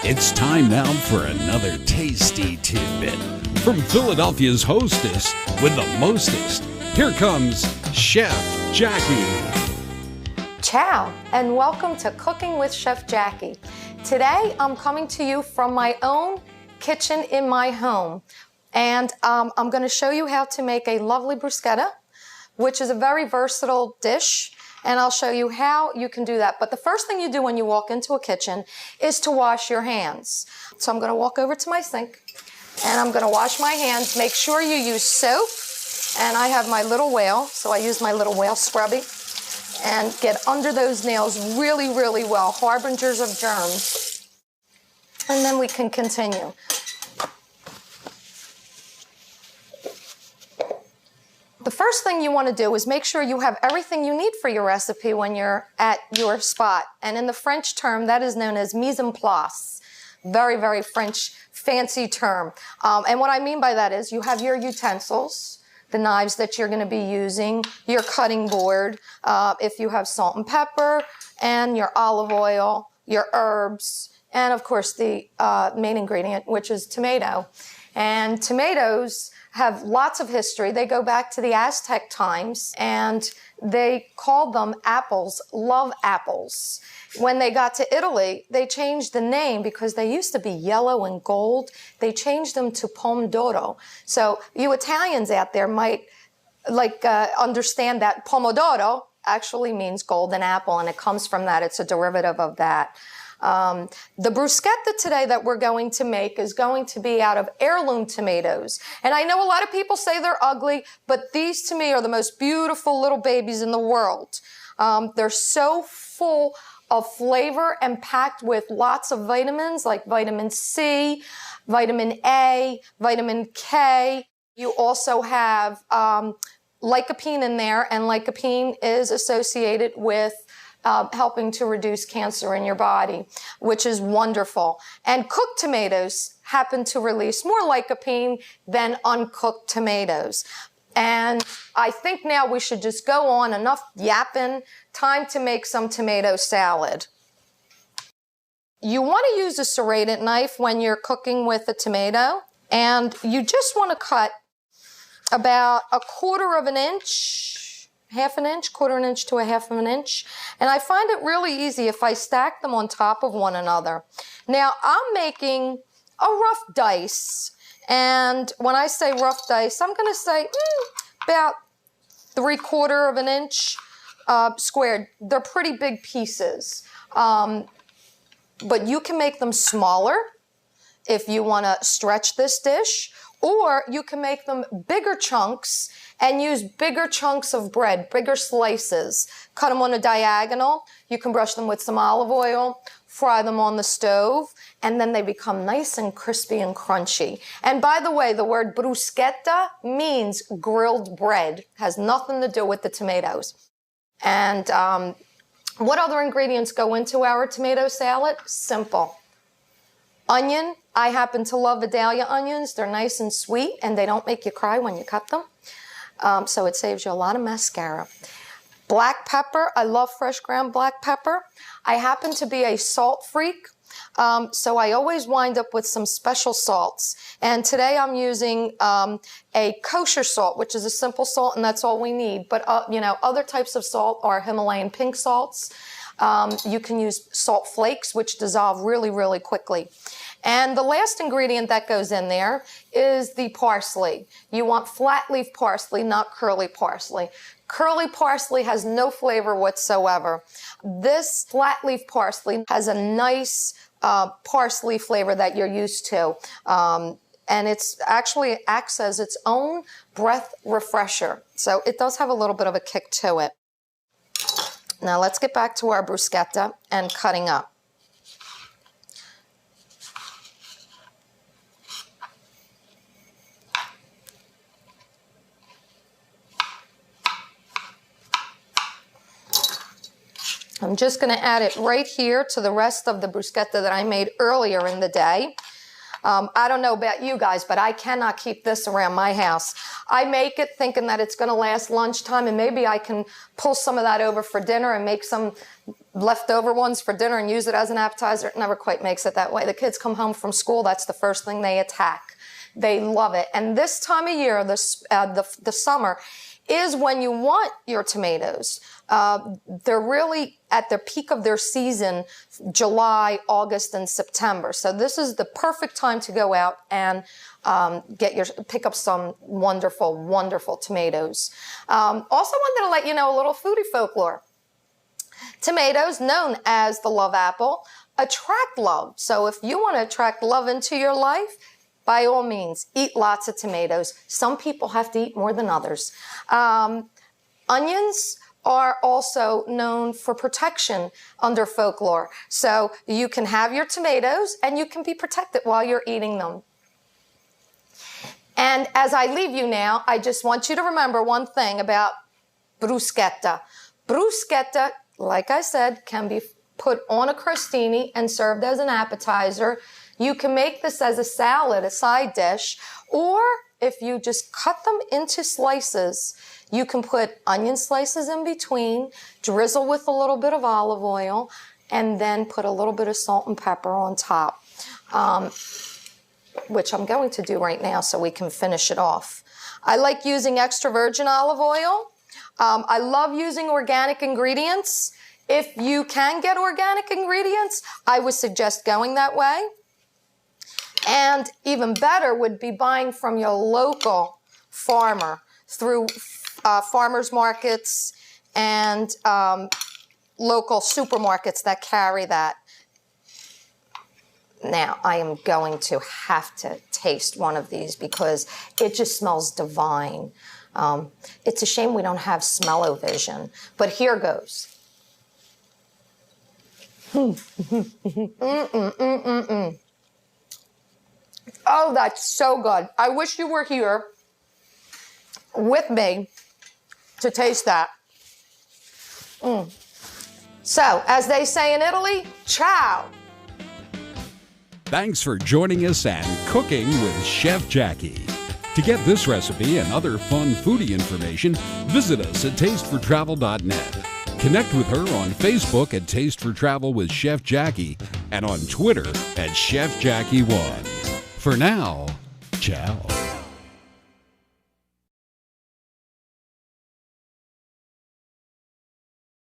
It's time now for another tasty tidbit from Philadelphia's hostess with the mostest. Here comes Chef Jacquie. Ciao, and welcome to Cooking with Chef Jacquie. Today, I'm coming to you from my own kitchen in my home, and I'm going to show you how to make a lovely bruschetta, which is a very versatile dish, and I'll show you how you can do that. But the first thing you do when you walk into a kitchen is to wash your hands. So I'm going to walk over to my sink, and I'm going to wash my hands. Make sure you use soap, and I have my little whale, so I use my little whale scrubby, and get under those nails really, really well, harbingers of germs. And then we can continue. The first thing you want to do is make sure you have everything you need for your recipe when you're at your spot. And in the French term, that is known as mise en place. Very, very French, fancy term. And what I mean by that is you have your utensils, the knives that you're going to be using, your cutting board, if you have salt and pepper, and your olive oil, your herbs, and of course the main ingredient, which is tomato. And tomatoes have lots of history. They go back to the Aztec times, and they called them apples, love apples. When they got to Italy, they changed the name because they used to be yellow and gold. They changed them to pomodoro. So you Italians out there might understand that pomodoro actually means golden apple, and it comes from that. It's a derivative of that. The bruschetta today that we're going to make is going to be out of heirloom tomatoes. And I know a lot of people say they're ugly, but these to me are the most beautiful little babies in the world. They're so full of flavor and packed with lots of vitamins like vitamin C, vitamin A, vitamin K. You also have lycopene in there, and lycopene is associated with helping to reduce cancer in your body, which is wonderful. And cooked tomatoes happen to release more lycopene than uncooked tomatoes. And I think now we should just go on, enough yapping, time to make some tomato salad. You want to use a serrated knife when you're cooking with a tomato, and you just want to cut about 1/4 of an inch, half an inch, 1/4 inch to 1/2 inch. And I find it really easy if I stack them on top of one another. Now, I'm making a rough dice. And when I say rough dice, I'm going to say about 3/4 of an inch squared. They're pretty big pieces. But you can make them smaller if you want to stretch this dish, or you can make them bigger chunks and use bigger chunks of bread, bigger slices. Cut them on a diagonal. You can brush them with some olive oil, fry them on the stove, and then they become nice and crispy and crunchy. And by the way, the word bruschetta means grilled bread. Has nothing to do with the tomatoes. And what other ingredients go into our tomato salad? Simple. Onion. I happen to love Vidalia onions. They're nice and sweet, and they don't make you cry when you cut them. So it saves you a lot of mascara. Black pepper. I love fresh ground black pepper. I happen to be a salt freak, so I always wind up with some special salts. And today I'm using a kosher salt, which is a simple salt, and that's all we need. But, other types of salt are Himalayan pink salts. You can use salt flakes, which dissolve really, really quickly. And the last ingredient that goes in there is the parsley. You want flat leaf parsley, not curly parsley. Curly parsley has no flavor whatsoever. This flat leaf parsley has a nice parsley flavor that you're used to. And it's actually acts as its own breath refresher. So it does have a little bit of a kick to it. Now let's get back to our bruschetta and cutting up. I'm just going to add it right here to the rest of the bruschetta that I made earlier in the day. I don't know about you guys, but I cannot keep this around my house. I make it thinking that it's going to last lunchtime, and maybe I can pull some of that over for dinner and make some leftover ones for dinner and use it as an appetizer. It never quite makes it that way. The kids come home from school, that's the first thing they attack. They love it. And this time of year, the summer, is when you want your tomatoes. They're really at the peak of their season, July, August, and September. So this is the perfect time to go out and pick up some wonderful, wonderful tomatoes. Also wanted to let you know a little foodie folklore. Tomatoes, known as the love apple, attract love. So if you want to attract love into your life, by all means, eat lots of tomatoes. Some people have to eat more than others. Onions are also known for protection under folklore. So you can have your tomatoes and you can be protected while you're eating them. And as I leave you now, I just want you to remember one thing about bruschetta. Bruschetta, like I said, can be put on a crostini and served as an appetizer. You can make this as a salad, a side dish, or if you just cut them into slices, you can put onion slices in between, drizzle with a little bit of olive oil, and then put a little bit of salt and pepper on top, which I'm going to do right now so we can finish it off. I like using extra virgin olive oil. I love using organic ingredients. If you can get organic ingredients, I would suggest going that way. And even better would be buying from your local farmer through farmers markets and local supermarkets that carry that. Now, I am going to have to taste one of these because it just smells divine. It's a shame we don't have smell-o-vision, but here goes. Oh, that's so good. I wish you were here with me to taste that. So, as they say in Italy, ciao. Thanks for joining us and Cooking with Chef Jackie. To get this recipe and other fun foodie information, visit us at tastefortravel.net. Connect with her on Facebook at Taste for Travel with Chef Jackie and on Twitter at Chef Jackie1. For now, ciao.